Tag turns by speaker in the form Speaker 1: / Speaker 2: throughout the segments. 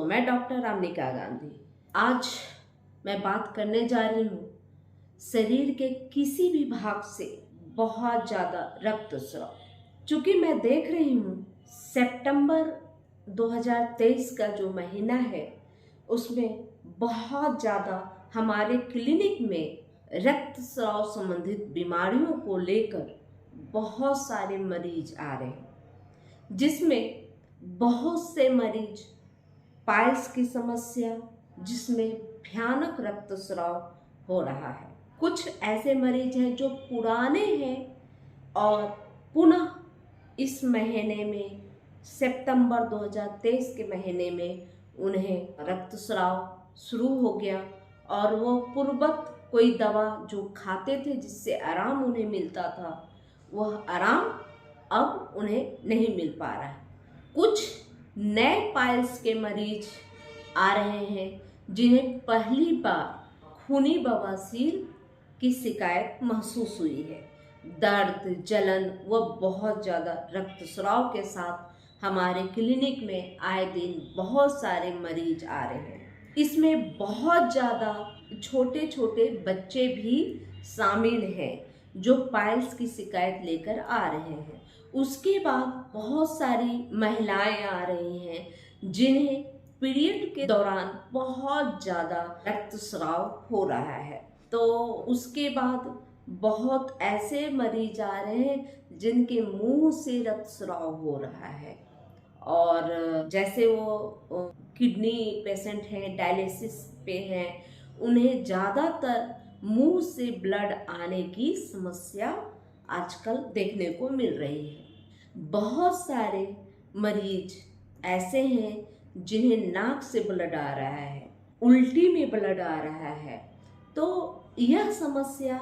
Speaker 1: मैं डॉक्टर रामनिका गांधी। आज मैं बात करने जा रही हूँ शरीर के किसी भी भाग से बहुत ज़्यादा रक्तस्राव। चूँकि मैं देख रही हूँ सितंबर 2023 का जो महीना है उसमें बहुत ज़्यादा हमारे क्लिनिक में रक्तस्राव संबंधित बीमारियों को लेकर बहुत सारे मरीज आ रहे हैं, जिसमें बहुत से मरीज पाइल्स की समस्या, जिसमें भयानक रक्तस्राव हो रहा है। कुछ ऐसे मरीज हैं जो पुराने हैं और पुनः इस महीने में सितंबर 2023 के महीने में उन्हें रक्तस्राव शुरू हो गया और वो पूर्ववत कोई दवा जो खाते थे जिससे आराम उन्हें मिलता था, वह आराम अब उन्हें नहीं मिल पा रहा है। कुछ नए पाइल्स के मरीज आ रहे हैं जिन्हें पहली बार खूनी बवासीर की शिकायत महसूस हुई है। दर्द, जलन व बहुत ज़्यादा रक्तस्राव के साथ हमारे क्लिनिक में आए दिन बहुत सारे मरीज आ रहे हैं। इसमें बहुत ज़्यादा छोटे छोटे बच्चे भी शामिल हैं जो पाइल्स की शिकायत लेकर आ रहे हैं। उसके बाद बहुत सारी महिलाएं आ रही हैं जिन्हें पीरियड के दौरान बहुत ज़्यादा रक्तस्राव हो रहा है। तो उसके बाद बहुत ऐसे मरीज आ रहे हैं जिनके मुंह से रक्तस्राव हो रहा है, और जैसे वो किडनी पेशेंट हैं, डायलिसिस पे हैं, उन्हें ज़्यादातर मुंह से ब्लड आने की समस्या आजकल देखने को मिल रही है। बहुत सारे मरीज ऐसे हैं जिन्हें नाक से ब्लड आ रहा है, उल्टी में ब्लड आ रहा है। तो यह समस्या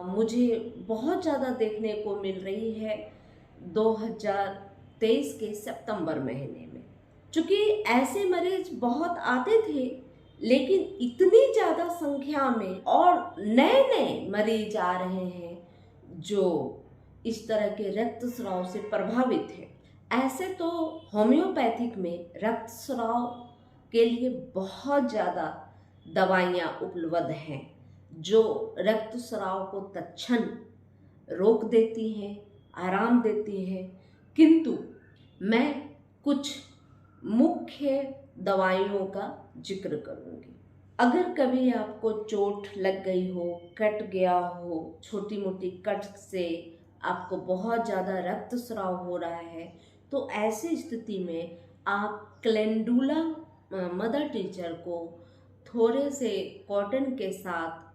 Speaker 1: मुझे बहुत ज़्यादा देखने को मिल रही है 2023 के सितंबर महीने में। चूँकि ऐसे मरीज बहुत आते थे, लेकिन इतनी ज़्यादा संख्या में और नए नए मरीज आ रहे हैं जो इस तरह के रक्तस्राव से प्रभावित हैं। ऐसे तो होम्योपैथिक में रक्तस्राव के लिए बहुत ज़्यादा दवाइयाँ उपलब्ध हैं जो रक्तस्राव को तत्क्षण रोक देती हैं, आराम देती हैं। किंतु मैं कुछ मुख्य दवाइयों का जिक्र करूँगी। अगर कभी आपको चोट लग गई हो, कट गया हो, छोटी मोटी कट से आपको बहुत ज़्यादा रक्तस्राव हो रहा है, तो ऐसी स्थिति में आप कैलेंडुला मदर टीचर को थोड़े से कॉटन के साथ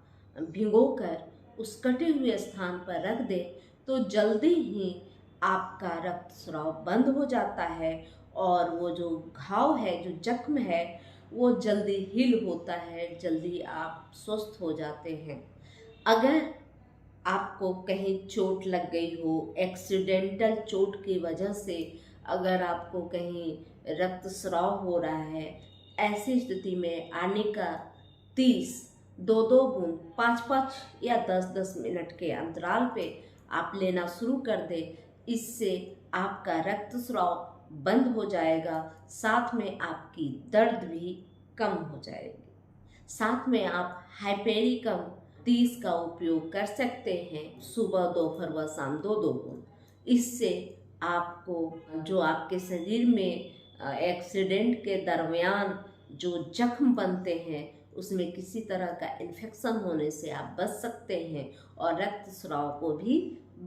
Speaker 1: भिगोकर उस कटे हुए स्थान पर रख दें तो जल्दी ही आपका रक्तस्राव बंद हो जाता है और वो जो घाव है, जो जख्म है, वो जल्दी हील होता है, जल्दी आप स्वस्थ हो जाते हैं। अगर आपको कहीं चोट लग गई हो, एक्सीडेंटल चोट की वजह से अगर आपको कहीं रक्तस्राव हो रहा है, ऐसी स्थिति में आने का 30 2-2 बूंद 5-5 या 10-10 मिनट के अंतराल पे आप लेना शुरू कर दें। इससे आपका रक्तस्राव बंद हो जाएगा, साथ में आपकी दर्द भी कम हो जाएगी। साथ में आप हाइपेरिकम 30 का उपयोग कर सकते हैं, सुबह, दोपहर व शाम 2-2 बूंद। इससे आपको जो आपके शरीर में एक्सीडेंट के दरमियान जो जख्म बनते हैं उसमें किसी तरह का इन्फेक्शन होने से आप बच सकते हैं और रक्तस्राव को भी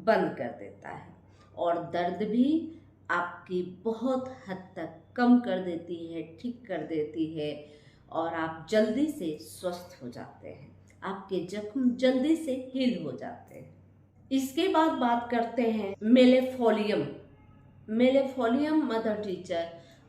Speaker 1: बंद कर देता है और दर्द भी आपकी बहुत हद तक कम कर देती है, ठीक कर देती है और आप जल्दी से स्वस्थ हो जाते हैं, आपके जख्म जल्दी से हील हो जाते हैं। इसके बाद बात करते हैं मेलेफोलियम। मेलेफोलियम मदर टीचर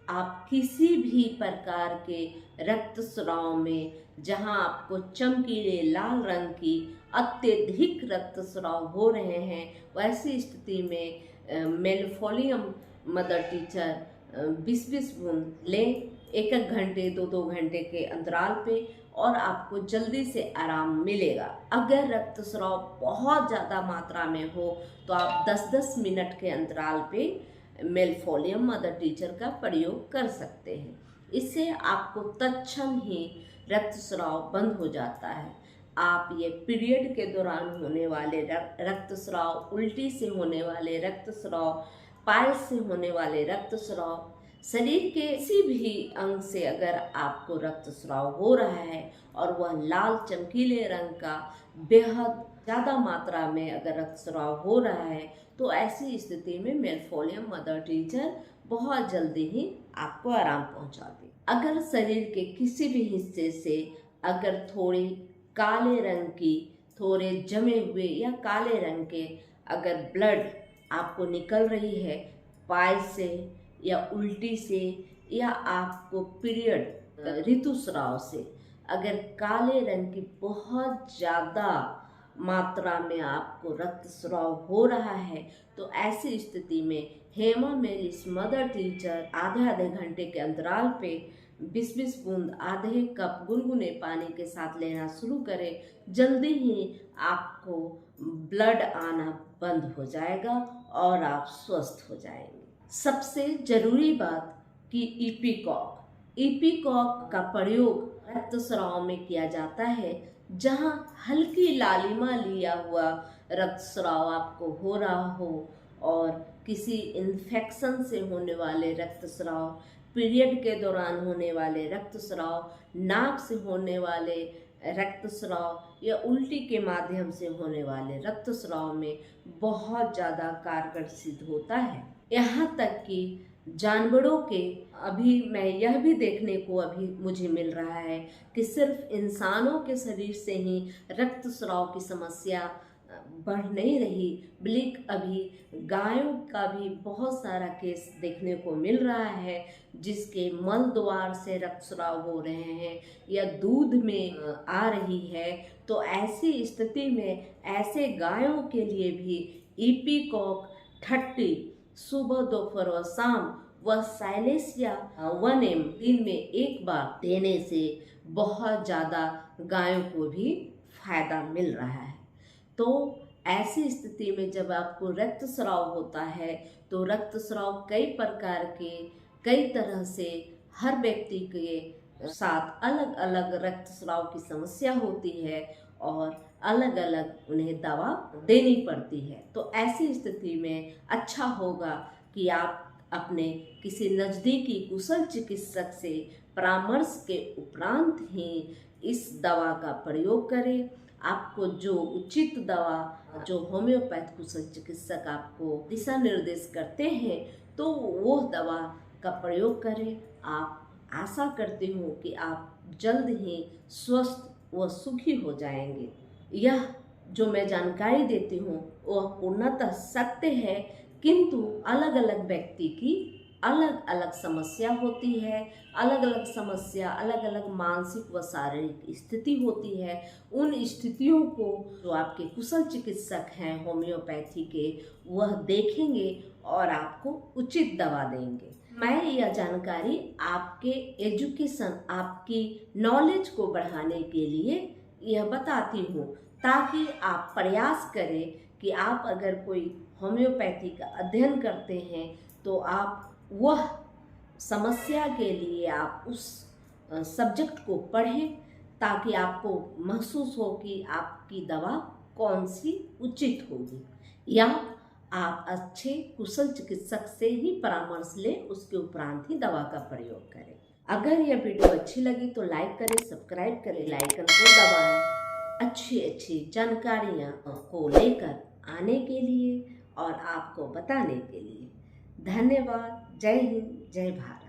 Speaker 1: आप किसी भी प्रकार के रक्तस्राव में, जहां आपको चमकीले लाल रंग की अत्यधिक रक्तस्राव हो रहे हैं, वैसी स्थिति में मेलेफोलियम मदर टीचर 20-20 बूंद लें 1-1 घंटे 2-2 घंटे के अंतराल पे और आपको जल्दी से आराम मिलेगा। अगर रक्तस्राव बहुत ज़्यादा मात्रा में हो तो आप 10-10 मिनट के अंतराल पे मेलेफोलियम मदर टीचर का प्रयोग कर सकते हैं। इससे आपको तत्क्षण ही रक्तस्राव बंद हो जाता है। आप ये पीरियड के दौरान होने वाले रक्तस्राव, उल्टी से होने वाले रक्तस्राव, पायल्स से होने वाले रक्तस्राव, शरीर के किसी भी अंग से अगर आपको रक्तस्राव हो रहा है और वह लाल चमकीले रंग का बेहद ज़्यादा मात्रा में अगर रक्तस्राव हो रहा है, तो ऐसी स्थिति में मेलफोलियम मदर टीचर बहुत जल्दी ही आपको आराम पहुंचाती। अगर शरीर के किसी भी हिस्से से अगर थोड़ी काले रंग की, थोड़े जमे हुए या काले रंग के अगर ब्लड आपको निकल रही है पाइल से या उल्टी से या आपको पीरियड ऋतुस्राव से अगर काले रंग की बहुत ज़्यादा मात्रा में आपको रक्तस्राव हो रहा है, तो ऐसी स्थिति में हेमा मेलिस मदर टीचर आधे घंटे के अंतराल पे 20-20 बूंद आधे कप गुनगुने पानी के साथ लेना शुरू करें। जल्दी ही आपको ब्लड आना बंद हो जाएगा और आप स्वस्थ हो जाएंगे। सबसे ज़रूरी बात कि ईपीकॉक का प्रयोग रक्तस्राव में किया जाता है। जहां हल्की लालिमा लिया हुआ रक्तस्राव आपको हो रहा हो और किसी इन्फेक्शन से होने वाले रक्तस्राव, पीरियड के दौरान होने वाले रक्तस्राव, नाक से होने वाले रक्तस्राव या उल्टी के माध्यम से होने वाले रक्तस्राव में बहुत ज़्यादा कारगर सिद्ध होता है। यहाँ तक कि जानवरों के अभी मैं यह भी देखने को अभी मुझे मिल रहा है कि सिर्फ इंसानों के शरीर से ही रक्तस्राव की समस्या बढ़ नहीं रही, बल्कि अभी गायों का भी बहुत सारा केस देखने को मिल रहा है जिसके मल द्वार से रक्तस्राव हो रहे हैं या दूध में आ रही है। तो ऐसी स्थिति में ऐसे गायों के लिए भी ईपीकॉक 30 सुबह, दोपहर और शाम व साइलेसिया 1 दिन में एक बार देने से बहुत ज़्यादा गायों को भी फायदा मिल रहा है। तो ऐसी स्थिति में जब आपको रक्तस्राव होता है तो रक्तस्राव कई प्रकार के, कई तरह से हर व्यक्ति के साथ अलग अलग रक्तस्राव की समस्या होती है और अलग अलग उन्हें दवा देनी पड़ती है। तो ऐसी स्थिति में अच्छा होगा कि आप अपने किसी नज़दीकी कुशल चिकित्सक से परामर्श के उपरांत ही इस दवा का प्रयोग करें। आपको जो उचित दवा, जो होम्योपैथ कुशल चिकित्सक आपको दिशा निर्देश करते हैं, तो वो दवा का प्रयोग करें। आप आशा करती हूँ कि आप जल्द ही स्वस्थ व सुखी हो जाएंगे। यह जो मैं जानकारी देती हूँ वह पूर्णतः सत्य है, किंतु अलग अलग व्यक्ति की अलग अलग समस्या होती है, अलग अलग समस्या, अलग अलग मानसिक व शारीरिक स्थिति होती है। उन स्थितियों को जो आपके कुशल चिकित्सक हैं होम्योपैथी के, वह देखेंगे और आपको उचित दवा देंगे। मैं यह जानकारी आपके एजुकेशन, आपकी नॉलेज को बढ़ाने के लिए यह बताती हूँ, ताकि आप प्रयास करें कि आप अगर कोई होम्योपैथी का अध्ययन करते हैं तो आप वह समस्या के लिए आप उस सब्जेक्ट को पढ़ें, ताकि आपको महसूस हो कि आपकी दवा कौन सी उचित होगी, या आप अच्छे कुशल चिकित्सक से ही परामर्श लें, उसके उपरांत ही दवा का प्रयोग करें। अगर यह वीडियो अच्छी लगी तो लाइक करें, सब्सक्राइब करें, लाइकन को दबाएं। अच्छी जानकारियाँ को लेकर आने के लिए और आपको बताने के लिए धन्यवाद। जय हिंद, जय भारत।